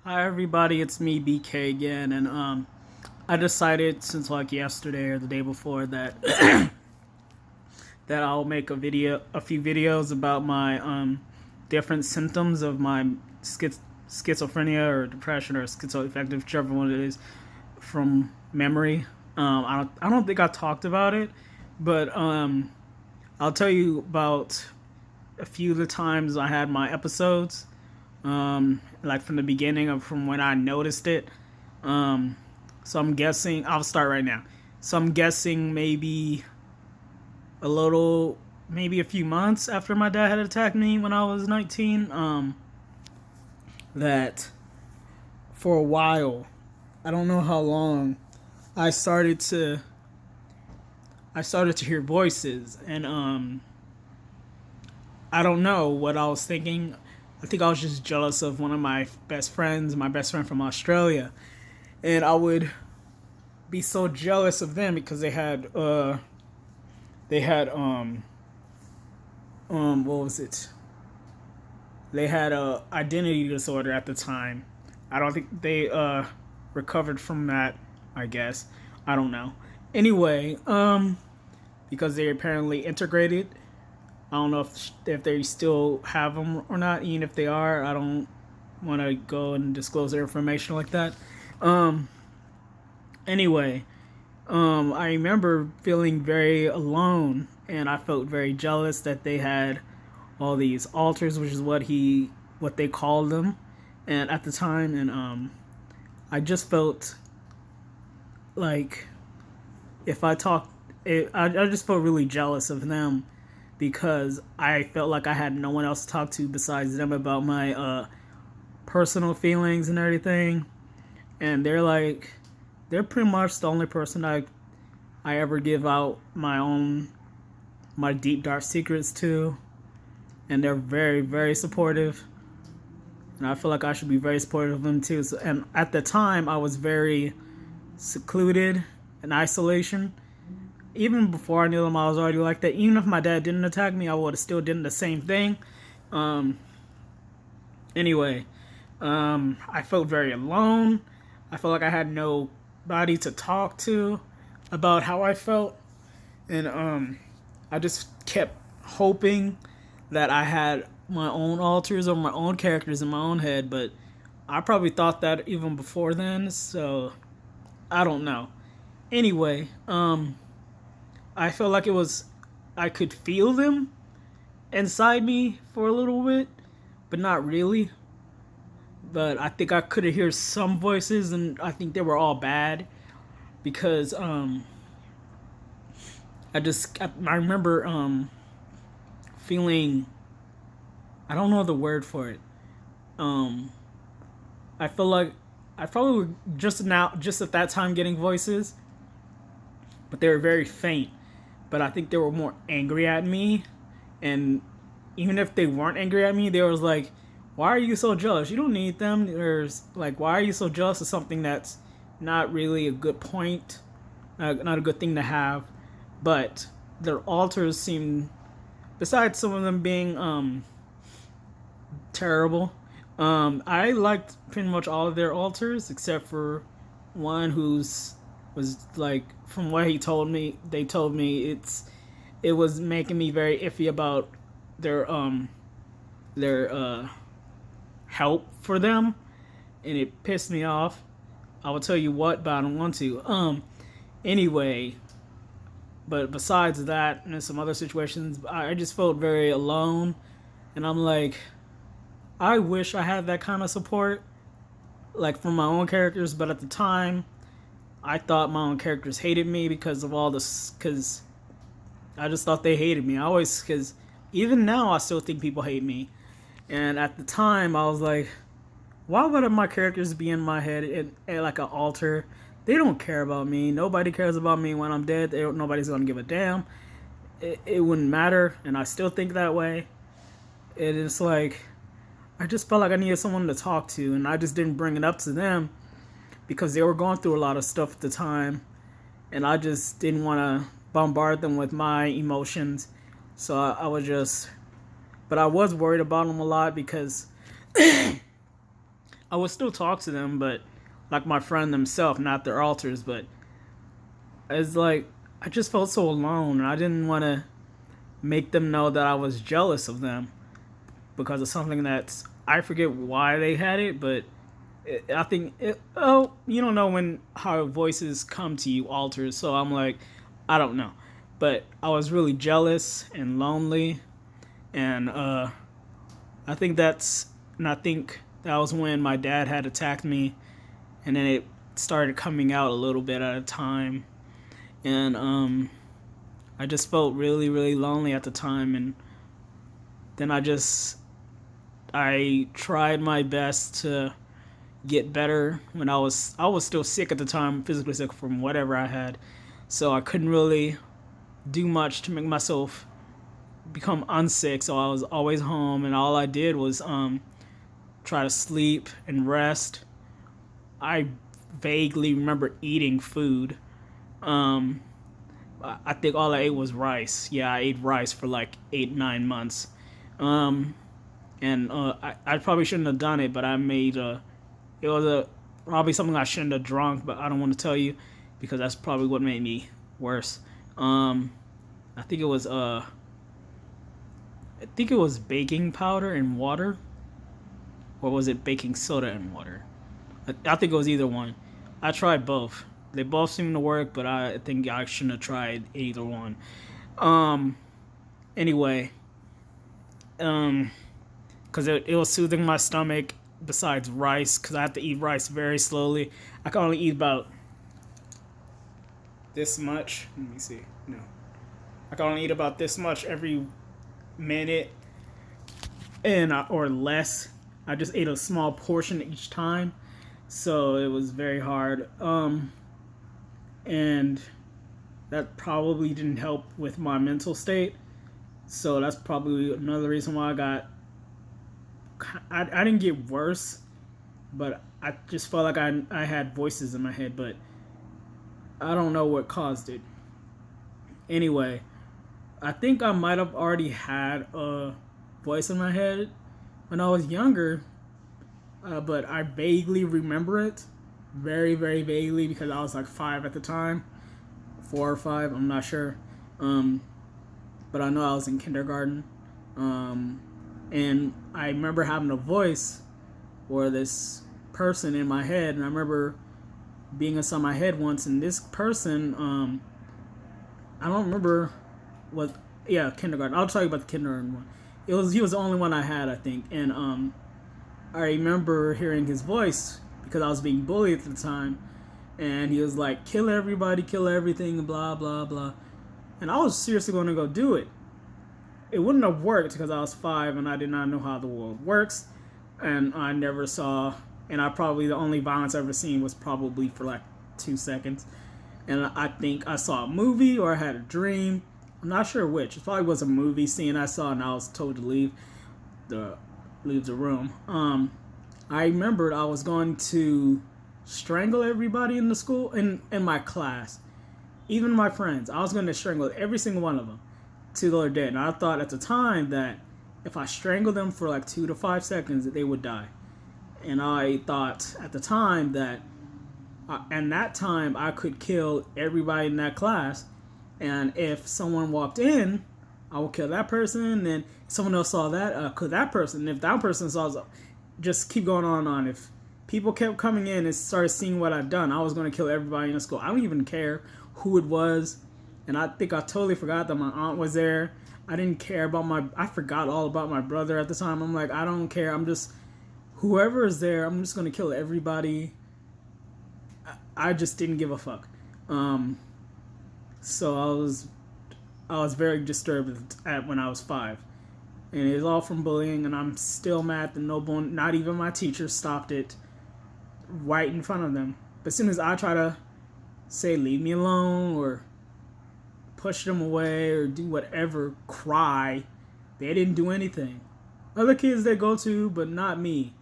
Hi everybody, it's me BK again, and I decided since like yesterday or the day before that that I'll make a few videos about my different symptoms of my schizophrenia or depression or schizoaffective, whichever one it is, from memory. I don't think I talked about it, but I'll tell you about a few of the times I had my episodes, like from the beginning of from when I noticed it. Um, so I'm guessing I'll start right now. So I'm guessing maybe a few months after my dad had attacked me when I was 19. That for a while, I don't know how long, I started to I started to hear voices, and I don't know what I was thinking. I think I was just jealous of one of my best friends, my best friend from Australia, and I would be so jealous of them because they had what was it? They had a identity disorder at the time. I don't think they recovered from that. I guess I don't know. Anyway, because they apparently integrated. I don't know if they still have them or not. Even if they are, I don't want to go and disclose their information like that. Um. Anyway, I remember feeling very alone, and I felt very jealous that they had all these altars, which is what they called them, and at the time, and I just felt like if I talked, I just felt really jealous of them because I felt like I had no one else to talk to besides them about my personal feelings and everything, and they're pretty much the only person I ever give out my deep dark secrets to, and they're very very supportive, and I feel like I should be very supportive of them too. So, and at the time I was very secluded in isolation. Even before I knew them, I was already like that. Even if my dad didn't attack me, I would have still done the same thing. Um, anyway, I felt very alone. I felt like I had nobody to talk to about how I felt, and I just kept hoping that I had my own alters or my own characters in my own head, but I probably thought that even before then, so I don't know. Anyway, I felt like I could feel them inside me for a little bit, but not really. But I think I could hear some voices, and I think they were all bad because I remember feeling, I don't know the word for it. Um, I feel like I probably were just at that time getting voices, but they were very faint. But I think they were more angry at me, and even if they weren't angry at me, they was like, "Why are you so jealous? You don't need them." There's like, "Why are you so jealous of something that's not really a good point, not a good thing to have?" But their alters seem, besides some of them being terrible, I liked pretty much all of their alters except for one who's was like, from what they told me it was making me very iffy about their their help for them, and it pissed me off. I will tell you what, but I don't want to. Anyway, but besides that and some other situations, I just felt very alone, and I'm like, I wish I had that kind of support, like from my own characters. But at the time, I thought my own characters hated me because of all this. Because I just thought they hated me. I always, because even now I still think people hate me. And at the time, I was like, why would my characters be in my head at like an altar? They don't care about me. Nobody cares about me when I'm dead. Nobody's gonna give a damn. It wouldn't matter, and I still think that way. And it's like I just felt like I needed someone to talk to, and I just didn't bring it up to them because they were going through a lot of stuff at the time, and I just didn't want to bombard them with my emotions. So I was just, but I was worried about them a lot because I would still talk to them, but like my friend themselves, not their alters. But it's like I just felt so alone, and I didn't want to make them know that I was jealous of them because of something that's I forget why they had it, but I think you don't know when how voices come to you alters, so I'm like I don't know, but I was really jealous and lonely, and I think that's and I think that was when my dad had attacked me, and then it started coming out a little bit at a time, and I just felt really really lonely at the time, and then I tried my best to get better when I was still sick at the time, physically sick from whatever I had. So I couldn't really do much to make myself become unsick. So I was always home, and all I did was try to sleep and rest. I vaguely remember eating food. Um, I think all I ate was rice. Yeah, I ate rice for like 8 9 months. Um, and I probably shouldn't have done it, but I made it was probably something I shouldn't have drunk, but I don't want to tell you because that's probably what made me worse. Um, I think it was baking powder and water, or was it baking soda and water? I think it was either one. I tried both. They both seemed to work, but I think I shouldn't have tried either one. Um, anyway, um, because it was soothing my stomach. Besides rice, because I have to eat rice very slowly. I can only eat about this much. Let me see. No, I can only eat about this much every minute, and or less. I just ate a small portion each time, so it was very hard. And that probably didn't help with my mental state. So that's probably another reason why I didn't get worse, but I just felt like I had voices in my head, but I don't know what caused it. Anyway, I think I might have already had a voice in my head when I was younger, but I vaguely remember it, very very vaguely because I was like 5 at the time, 4 or 5, I'm not sure. Um, but I know I was in kindergarten. And I remember having a voice or this person in my head, and I remember being inside my head once, and this person, I don't remember what, yeah, kindergarten. I'll tell you about the kindergarten one. He was the only one I had, I think, and I remember hearing his voice because I was being bullied at the time, and he was like, "Kill everybody, kill everything, blah blah blah," and I was seriously going to go do it. It wouldn't have worked because I was 5 and I did not know how the world works, and I never saw. And I probably the only violence I ever seen was probably for like 2 seconds, and I think I saw a movie or I had a dream. I'm not sure which. It probably was a movie scene I saw, and I was told to leave the room. I remembered I was going to strangle everybody in the school in my class, even my friends. I was going to strangle every single one of them till they're dead. And I thought at the time that if I strangled them for like 2 to 5 seconds, that they would die. And I thought at the time that, and that time I could kill everybody in that class. And if someone walked in, I would kill that person. Then someone else saw that, kill that person. And if that person saw, just keep going on and on. If people kept coming in and started seeing what I've done, I was going to kill everybody in the school. I don't even care who it was. And I think I totally forgot that my aunt was there. I didn't care about I forgot all about my brother at the time. I'm like, I don't care. I'm just, whoever is there, I'm just going to kill everybody. I just didn't give a fuck. So I was very disturbed when I was 5. And it was all from bullying, and I'm still mad that not even my teacher stopped it right in front of them. But as soon as I try to say, leave me alone, or push them away, or do whatever, cry, they didn't do anything. Other kids they go to, but not me.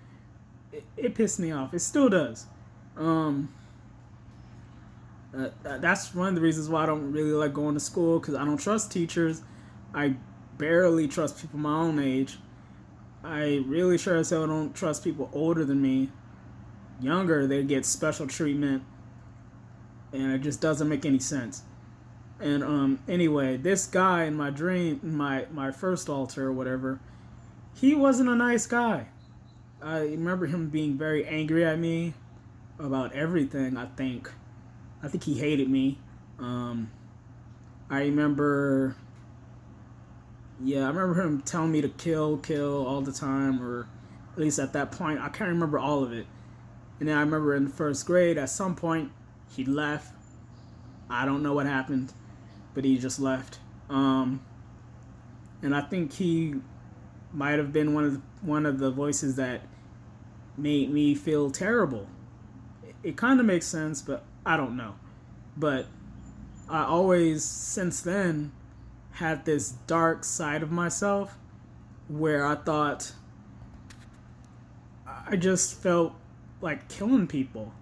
It pissed me off. It still does. That's one of the reasons why I don't really like going to school, because I don't trust teachers. I barely trust people my own age. I really sure as hell don't trust people older than me. younger, they get special treatment, and it just doesn't make any sense. And anyway, this guy in my dream, my first altar or whatever, he wasn't a nice guy. I remember him being very angry at me about everything. I think he hated me. I remember, yeah, I remember him telling me to kill all the time, or at least at that point. I can't remember all of it. And then I remember in first grade, at some point, he left. I don't know what happened, but he just left. And I think he might have been one of the voices that made me feel terrible. It kind of makes sense, but I don't know. But I always, since then, had this dark side of myself where I thought I just felt like killing people.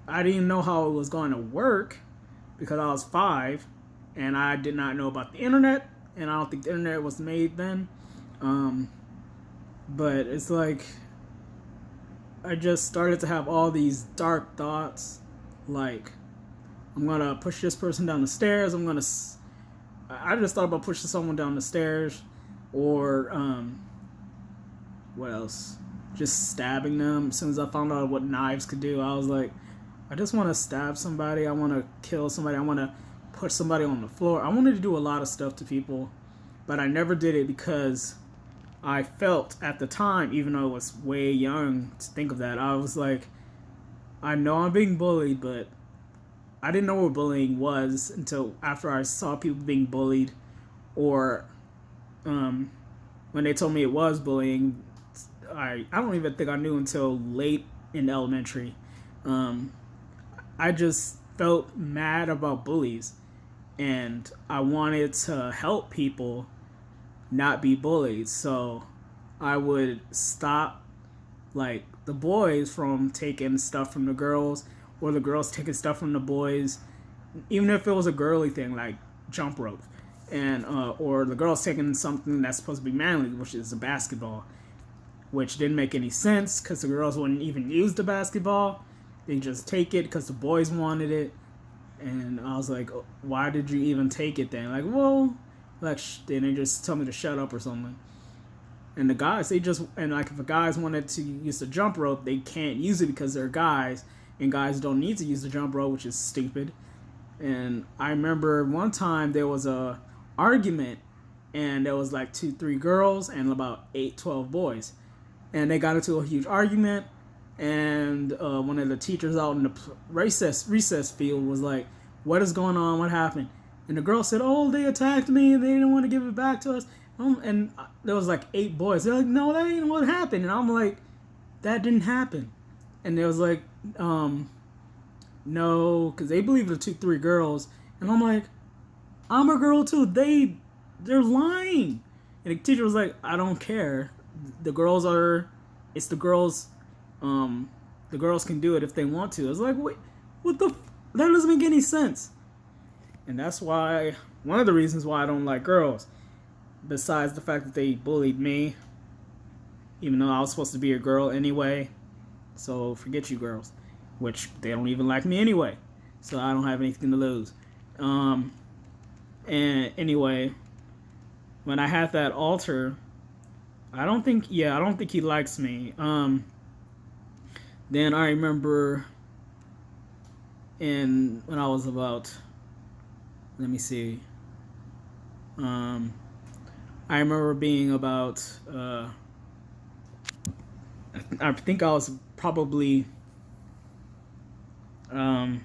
I didn't know how it was going to work because I was 5 and I did not know about the internet, and I don't think the internet was made then. But it's like I just started to have all these dark thoughts, like I'm gonna push this person down the stairs. I just thought about pushing someone down the stairs, or what else? Just stabbing them. As soon as I found out what knives could do, I was like, I just want to stab somebody. I want to kill somebody. I want to put somebody on the floor. I wanted to do a lot of stuff to people, but I never did it because I felt at the time, even though I was way young to think of that, I was like, I know I'm being bullied, but I didn't know what bullying was until after I saw people being bullied, or when they told me it was bullying. I don't even think I knew until late in elementary. I just felt mad about bullies, and I wanted to help people not be bullied. So I would stop like the boys from taking stuff from the girls, or the girls taking stuff from the boys, even if it was a girly thing like jump rope, and or the girls taking something that's supposed to be manly, which is a basketball, which didn't make any sense because the girls wouldn't even use the basketball. They just take it because the boys wanted it. And I was like, why did you even take it then? Like, well, like, then they just tell me to shut up or something. And the guys, and like if the guys wanted to use the jump rope, they can't use it because they're guys, and guys don't need to use the jump rope, which is stupid. And I remember one time there was a argument, and there was like 2-3 girls and about 8-12 boys. And they got into a huge argument, and one of the teachers out in the recess field was like, what is going on? What happened? And the girl said, oh, they attacked me and they didn't want to give it back to us. And there was like 8 boys. They're like, no, that ain't what happened. And I'm like, that didn't happen. And they was like, no, because they believe the 2-3 girls. And I'm like, I'm a girl too. They're lying. And the teacher was like, I don't care. It's the girls, the girls can do it if they want to. I was like, wait, that doesn't make any sense. And that's why, one of the reasons why I don't like girls, besides the fact that they bullied me, even though I was supposed to be a girl anyway, so forget you girls, which they don't even like me anyway, so I don't have anything to lose. And anyway, when I had that altar, I don't think he likes me. Then I remember when I was about, let me see. I remember being about, I think I was probably, I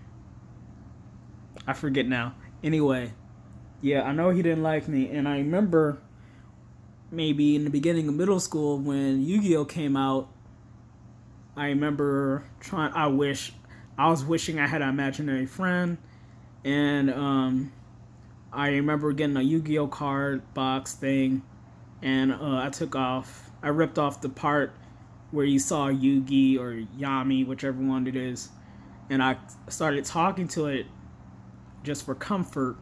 forget now. Anyway, yeah, I know he didn't like me, and I remember maybe in the beginning of middle school when Yu-Gi-Oh came out, I remember I was wishing I had an imaginary friend, and I remember getting a Yu-Gi-Oh card box thing, and I ripped off the part where you saw Yugi or Yami, whichever one it is, and I started talking to it just for comfort.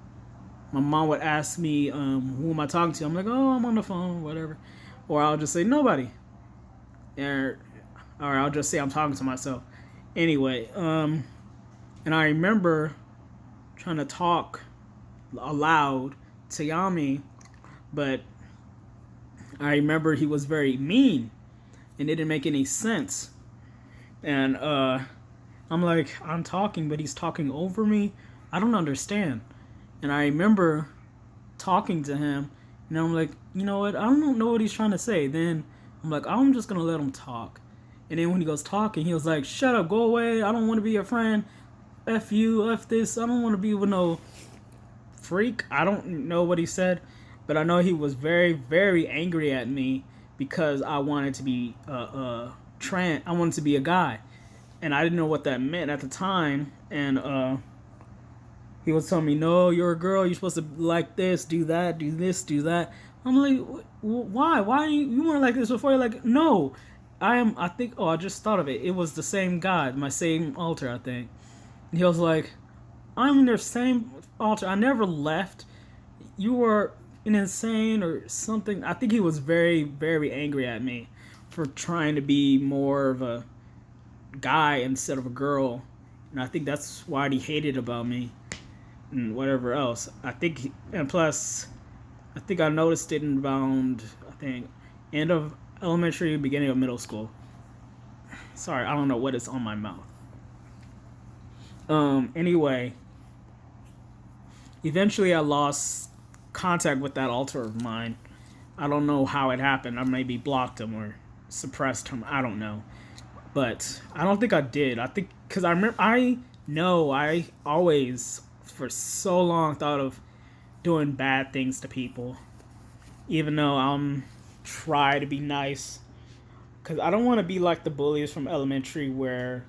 My mom would ask me, who am I talking to? I'm like, oh, I'm on the phone, whatever. Or I'll just say, nobody. Or I'll just say I'm talking to myself. Anyway, and I remember trying to talk aloud to Yami, but I remember he was very mean and it didn't make any sense. And I'm like, I'm talking, but he's talking over me. I don't understand. And I remember talking to him, and I'm like, you know what? I don't know what he's trying to say. Then I'm like, I'm just gonna let him talk. And then when he goes talking, he was like, shut up, go away. I don't want to be your friend. F you, F this. I don't want to be with no freak. I don't know what he said, but I know he was very, very angry at me because I wanted to be trans. I wanted to be a guy, and I didn't know what that meant at the time. And he was telling me, "No, you're a girl. You're supposed to like this, do that, do this, do that." I'm like, "Why? Why you weren't like this before?" You're like, "No, I am." I think. Oh, I just thought of it. It was the same God, my same altar, I think. And he was like, "I'm in their same altar. I never left. You were an insane or something." I think he was very, very angry at me for trying to be more of a guy instead of a girl, and I think that's why he hated about me and whatever else. I think, and plus, I think I noticed it in around, I think, end of elementary, beginning of middle school. Sorry, I don't know what is on my mouth. Anyway, eventually I lost contact with that altar of mine. I don't know how it happened. I maybe blocked him or suppressed him. I don't know. But I don't think I did. I think, because I know I always, for so long, thought of doing bad things to people, even though I'm try to be nice, because I don't want to be like the bullies from elementary where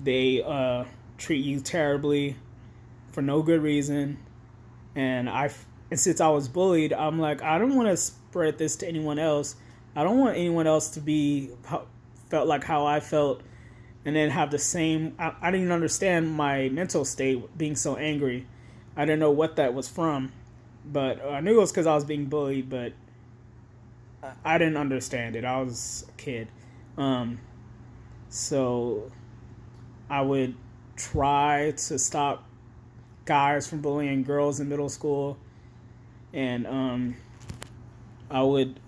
they treat you terribly for no good reason. And since I was bullied, I'm like, I don't want to spread this to anyone else. I don't want anyone else to be felt like how I felt, and then have the same. I didn't understand my mental state being so angry. I didn't know what that was from, but I knew it was because I was being bullied. But I didn't understand it. I was a kid, so I would try to stop guys from bullying girls in middle school, and I would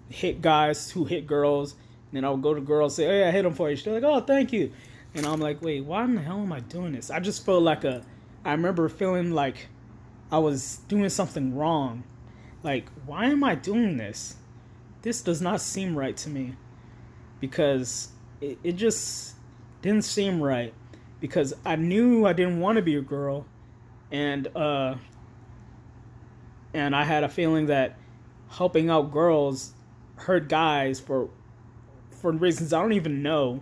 hit guys who hit girls, and then I would go to girls and say, "Hey, I hit them for you." They're like, "Oh, thank you," and I'm like, "Wait, why in the hell am I doing this?" I just felt like I remember feeling like I was doing something wrong. Like, why am I doing this? This does not seem right to me, because it just didn't seem right, because I knew I didn't want to be a girl, and and I had a feeling that helping out girls hurt guys for reasons I don't even know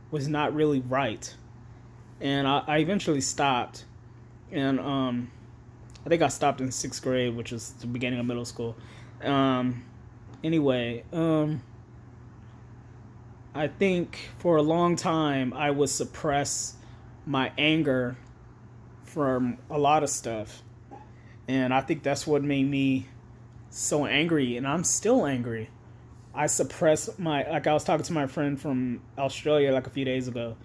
was not really right. And I eventually stopped, and I think I stopped in sixth grade, which is the beginning of middle school. Um, anyway, I think for a long time I would suppress my anger from a lot of stuff, and I think that's what made me so angry, and I'm still angry. I suppress my, like, I was talking to my friend from Australia like a few days ago.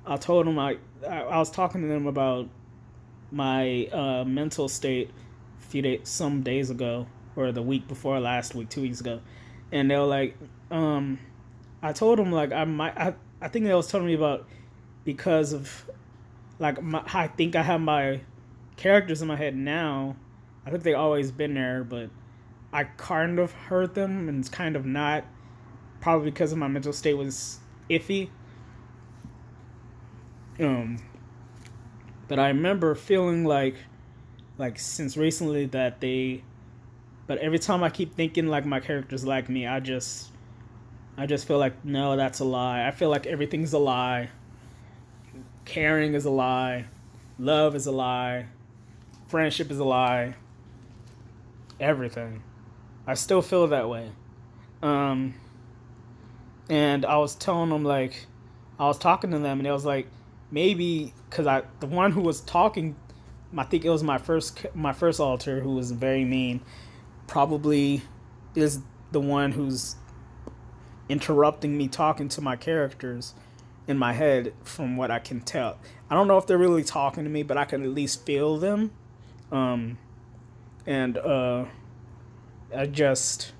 I told him I was talking to them about my mental state some days ago, or the week before last week, 2 weeks ago, and they were like, I told them like I think they was telling me about, because of like I think I have my characters in my head now. I think they always been there, but I kind of heard them and it's kind of not, probably because of my mental state was iffy. But I remember feeling like since recently that but every time I keep thinking like my characters like me, I just feel like, no, that's a lie. I feel like everything's a lie. Caring is a lie. Love is a lie. Friendship is a lie. Everything. I still feel that way. And I was telling them, like, I was talking to them, and it was like, maybe because the one who was talking, I think it was my first alter, who was very mean, probably is the one who's interrupting me talking to my characters, in my head from what I can tell. I don't know if they're really talking to me, but I can at least feel them. Um, and I just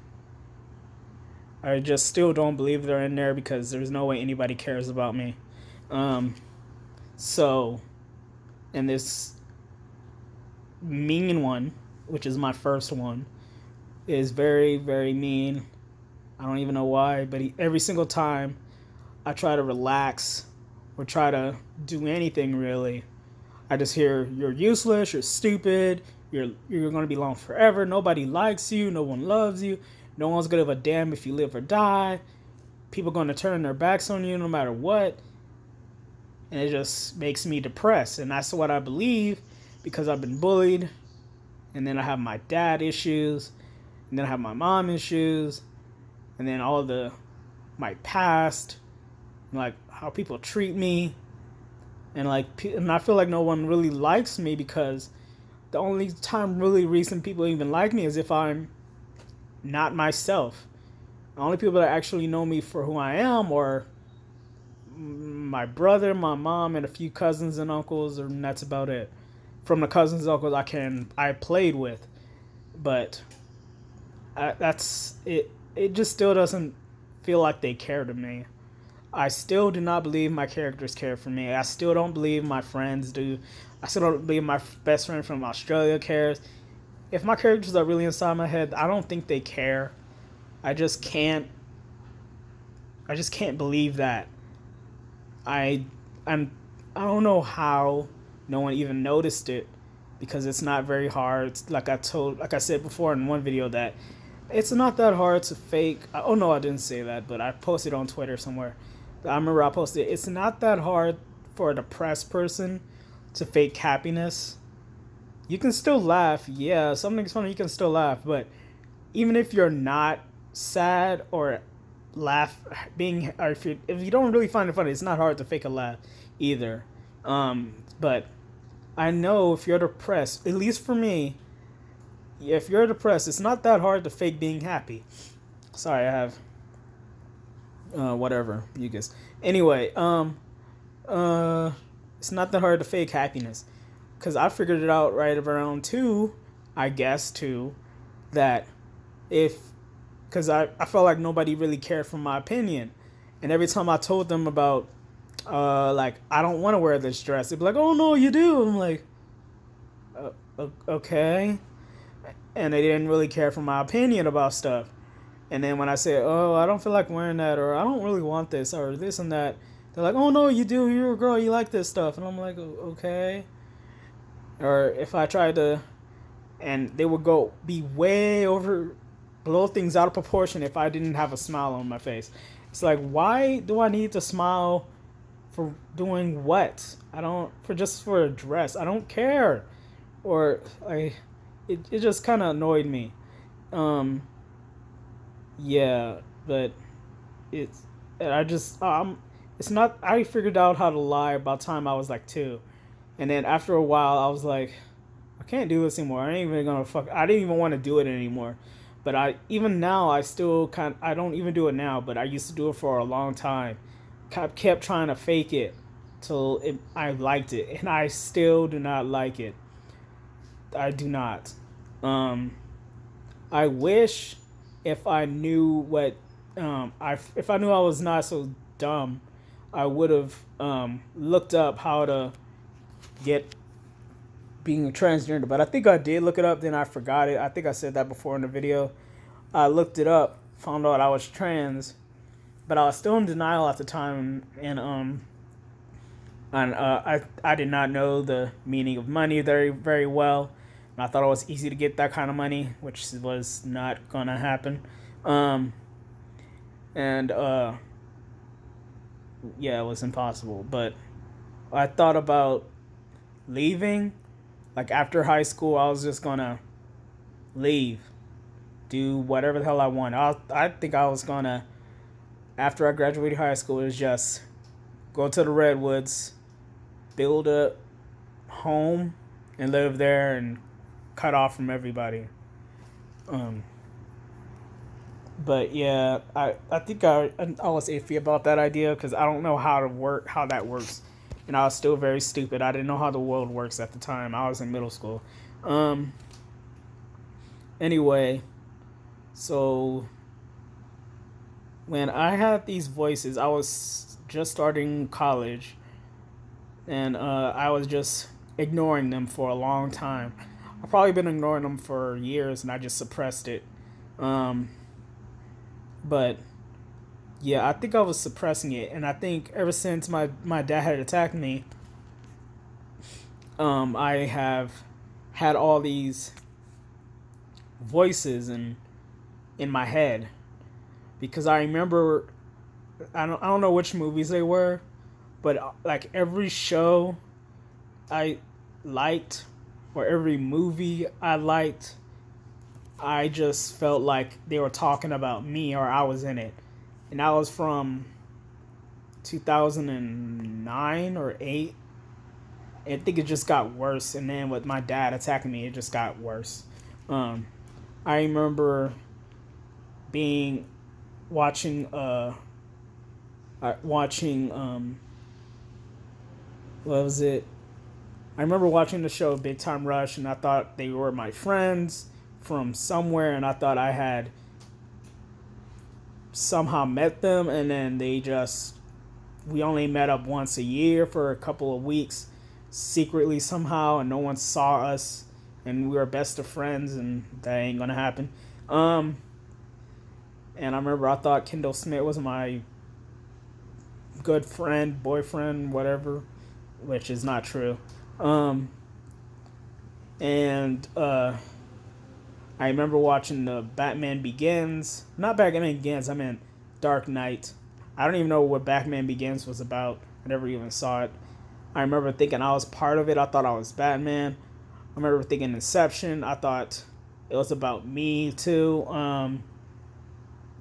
I just still don't believe they're in there because there's no way anybody cares about me. Um, so, and this mean one, which is my first one, is very, very mean. I don't even know why, but every single time I try to relax or try to do anything really, I just hear you're useless, you're stupid, you're gonna be alone forever. Nobody likes you, no one loves you, no one's gonna give a damn if you live or die. People are gonna turn their backs on you no matter what, and it just makes me depressed. And that's what I believe because I've been bullied, and then I have my dad issues, and then I have my mom issues, and then all the my past, like how people treat me, and and I feel like no one really likes me because the only time really reason people even like me is if I'm not myself. The only people that actually know me for who I am are my brother, my mom, and a few cousins and uncles, and that's about it. From the cousins and uncles I played with, but that's it. It just still doesn't feel like they care to me. I still do not believe my characters care for me. I still don't believe my friends do. I still don't believe my best friend from Australia cares. If my characters are really inside my head, I don't think they care. I just can't. I just can't believe that. I I'm I don't know how no one even noticed it because it's not very hard. Like I said before in one video that it's not that hard to fake. Oh no, I didn't say that, but I posted on Twitter somewhere. I remember I posted it's not that hard for a depressed person to fake happiness. You can still laugh. Yeah, something's funny, you can still laugh, but even if you're not sad or laugh being or if you don't really find it funny, it's not hard to fake a laugh either. But I know if you're depressed, at least for me, if you're depressed, it's not that hard to fake being happy. Sorry, I have whatever you guys. Anyway, uh, it's not that hard to fake happiness because I figured it out right around two, I guess two, that if because I felt like nobody really cared for my opinion, and every time I told them about like I don't want to wear this dress, they'd be like, "Oh no, you do." I'm like, okay, and they didn't really care for my opinion about stuff. And then when I say, "Oh, I don't feel like wearing that," or "I don't really want this," or this and that, they're like, "Oh no, you do. You're a girl. You like this stuff." And I'm like, "Okay." Or if I tried to, and they would go be way over, blow things out of proportion if I didn't have a smile on my face. It's like, why do I need to smile for doing what? I don't for just for a dress. I don't care. Or it just kind of annoyed me. Um, yeah, but it's I just it's not. I figured out how to lie about time I was like two, and then after a while I was like, I can't do this anymore. I ain't even gonna fuck. I didn't even want to do it anymore. But I even now I still I don't even do it now. But I used to do it for a long time. Kept trying to fake it till I liked it, and I still do not like it. I do not. Um, I wish if I knew what if I knew I was not so dumb, I would have looked up how to get being transgender. But I think I did look it up, then I forgot it. I think I said that before in the video. I looked it up, found out I was trans, but I was still in denial at the time, and I did not know the meaning of money very very well. And I thought it was easy to get that kind of money, which was not gonna happen. Um, and yeah, it was impossible. But I thought about leaving. Like after high school, I was just gonna leave, do whatever the hell I want. I think I was gonna, after I graduated high school, it was just go to the Redwoods, build a home, and live there and cut off from everybody. Um, But yeah, I think I was iffy about that idea because I don't know how that works, and I was still very stupid. I didn't know how the world works at the time. I was in middle school. Um. Anyway, so when I had these voices, I was just starting college, and I was just ignoring them for a long time. I've probably been ignoring them for years, and I just suppressed it. Um, but yeah, I think I was suppressing it, and I think ever since my dad had attacked me, I have had all these voices in my head because I remember I don't know which movies they were, but like every show I liked or every movie I liked, I just felt like they were talking about me or I was in it. And that was from 2009 or 8. I think it just got worse. And then with my dad attacking me, it just got worse. Um, I remember being watching watching what was it? I remember watching the show Big Time Rush, and I thought they were my friends from somewhere, and I thought I had somehow met them, and then we only met up once a year for a couple of weeks secretly somehow, and no one saw us, and we were best of friends, and that ain't gonna happen. Um, and I remember I thought Kendall Smith was my good friend, boyfriend, whatever, which is not true. Um, and I remember watching the Batman Begins. Not Batman Begins, I meant Dark Knight. I don't even know what Batman Begins was about. I never even saw it. I remember thinking I was part of it. I thought I was Batman. I remember thinking Inception. I thought it was about me too.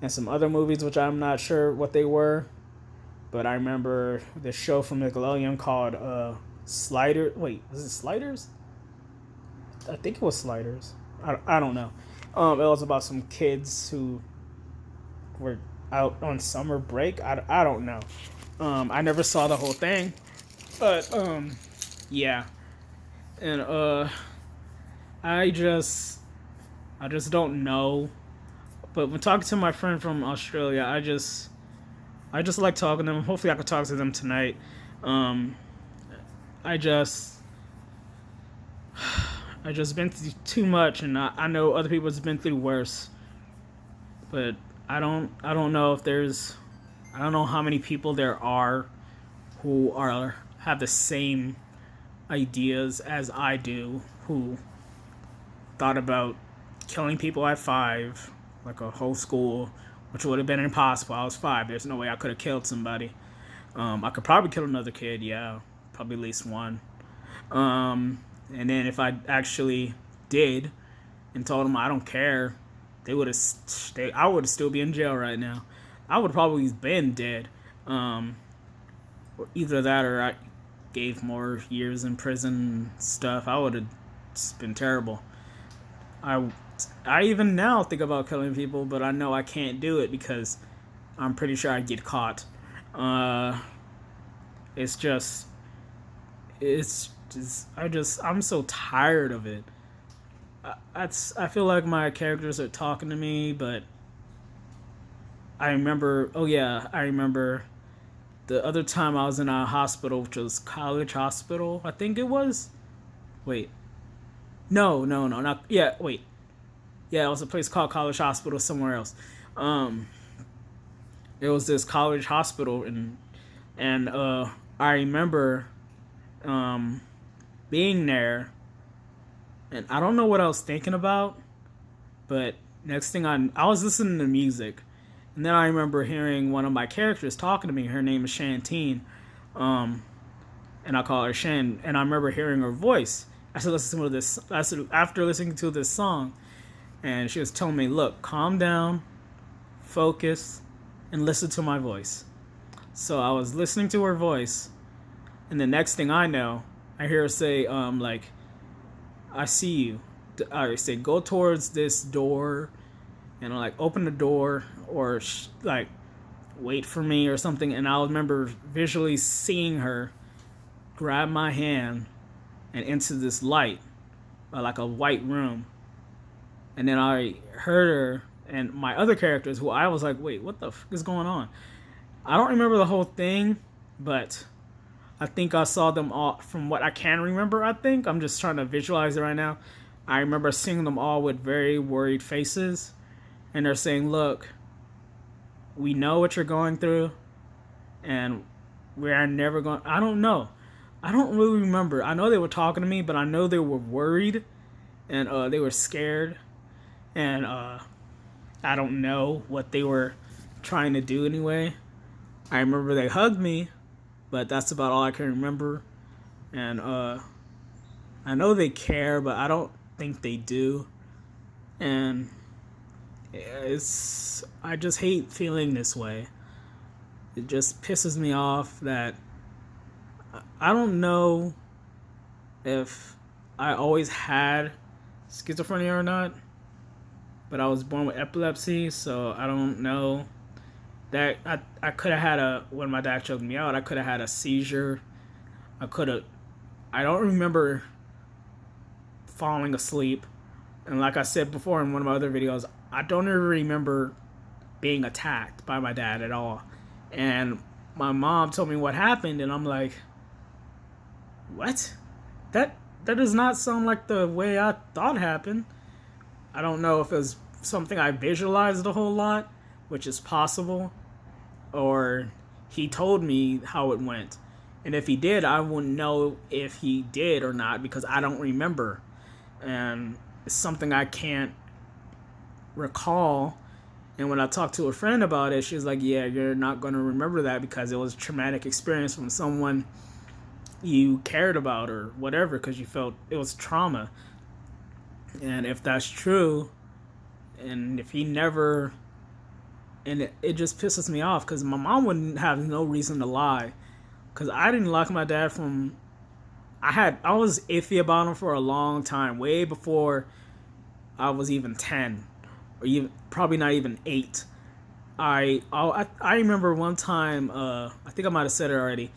And some other movies, which I'm not sure what they were. But I remember the show from Nickelodeon called Slider. Wait, was it Sliders? I think it was Sliders. I don't know. It was about some kids who were out on summer break. I don't know. I never saw the whole thing, but yeah. And I just I just don't know. But when talking to my friend from Australia, I just like talking to them. Hopefully, I could talk to them tonight. Um, I just I just been through too much, and I know other people have been through worse. But I don't know if there's I don't know how many people there are who are have the same ideas as I do, who thought about killing people at 5, like a whole school, which would have been impossible. I was 5. There's no way I could have killed somebody. I could probably kill another kid, yeah, probably at least one. And then if I actually did and told them I don't care, they would have. I would still be in jail right now. I would probably been dead. Um, Either that or I gave more years in prison and stuff. I would have been terrible. I I even now think about killing people, but I know I can't do it because I'm pretty sure I'd get caught. Uh, it's just I'm so tired of it. I feel like my characters are talking to me, but I remember. Oh yeah, I remember the other time I was in a hospital, which was College Hospital. I think it was. Wait, no, not yeah. Wait, yeah, it was a place called College Hospital somewhere else. Um, it was this college hospital, and I remember um being there, and I don't know what I was thinking about, but next thing I was listening to music, and then I remember hearing one of my characters talking to me. Her name is Shantine, um, and I call her Shan. And I remember hearing her voice. I said, "Listen to this." I said, after listening to this song, and she was telling me, "Look, calm down, focus, and listen to my voice." So I was listening to her voice, and the next thing I know, I hear her say, "I see you." I say, "Go towards this door," and like open the door or like wait for me or something. And I remember visually seeing her grab my hand and into this light, like a white room. And then I heard her and my other characters, who I was like, wait, what the fuck is going on? I don't remember the whole thing, but I think I saw them all from what I can remember. I think I'm just trying to visualize it right now. I remember seeing them all with very worried faces, and they're saying, look, we know what you're going through, and we're never going. I don't know. I don't really remember. I know they were talking to me, but I know they were worried, and they were scared, and I don't know what they were trying to do anyway. I remember they hugged me, but that's about all I can remember. And I know they care, but I don't think they do. And I just hate feeling this way. It just pisses me off that I don't know if I always had schizophrenia or not, but I was born with epilepsy, so I don't know. That I could have had when my dad choked me out, I could have had a seizure. I don't remember falling asleep. And like I said before in one of my other videos, I don't ever remember being attacked by my dad at all. And my mom told me what happened, and I'm like, what? That does not sound like the way I thought happened. I don't know if it was something I visualized a whole lot, which is possible, or he told me how it went. And if he did, I wouldn't know if he did or not because I don't remember. And it's something I can't recall. And when I talked to a friend about it, she was like, yeah, you're not going to remember that because it was a traumatic experience from someone you cared about or whatever, because you felt it was trauma. And if that's true, and if he never, and it just pisses me off because my mom wouldn't have no reason to lie, because I didn't like my dad from, I was iffy about him for a long time, way before I was even 10, or even probably not even 8. I remember one time, I think I might have said it already,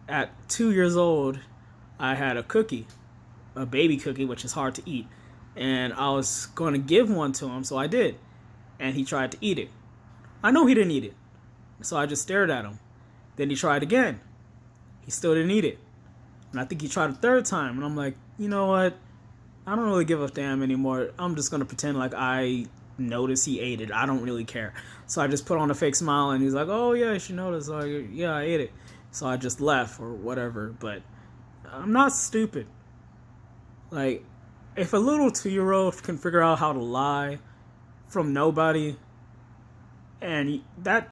at 2 years old, I had a cookie, a baby cookie, which is hard to eat. And I was going to give one to him, so I did. And he tried to eat it. I know he didn't eat it, so I just stared at him. Then he tried again. He still didn't eat it. And I think he tried a third time, and I'm like, you know what? I don't really give a damn anymore. I'm just going to pretend like I noticed he ate it. I don't really care. So I just put on a fake smile, and he's like, oh, yeah, she noticed. Like, yeah, I ate it. So I just left or whatever. But I'm not stupid. Like, if a little 2-year-old can figure out how to lie from nobody, and that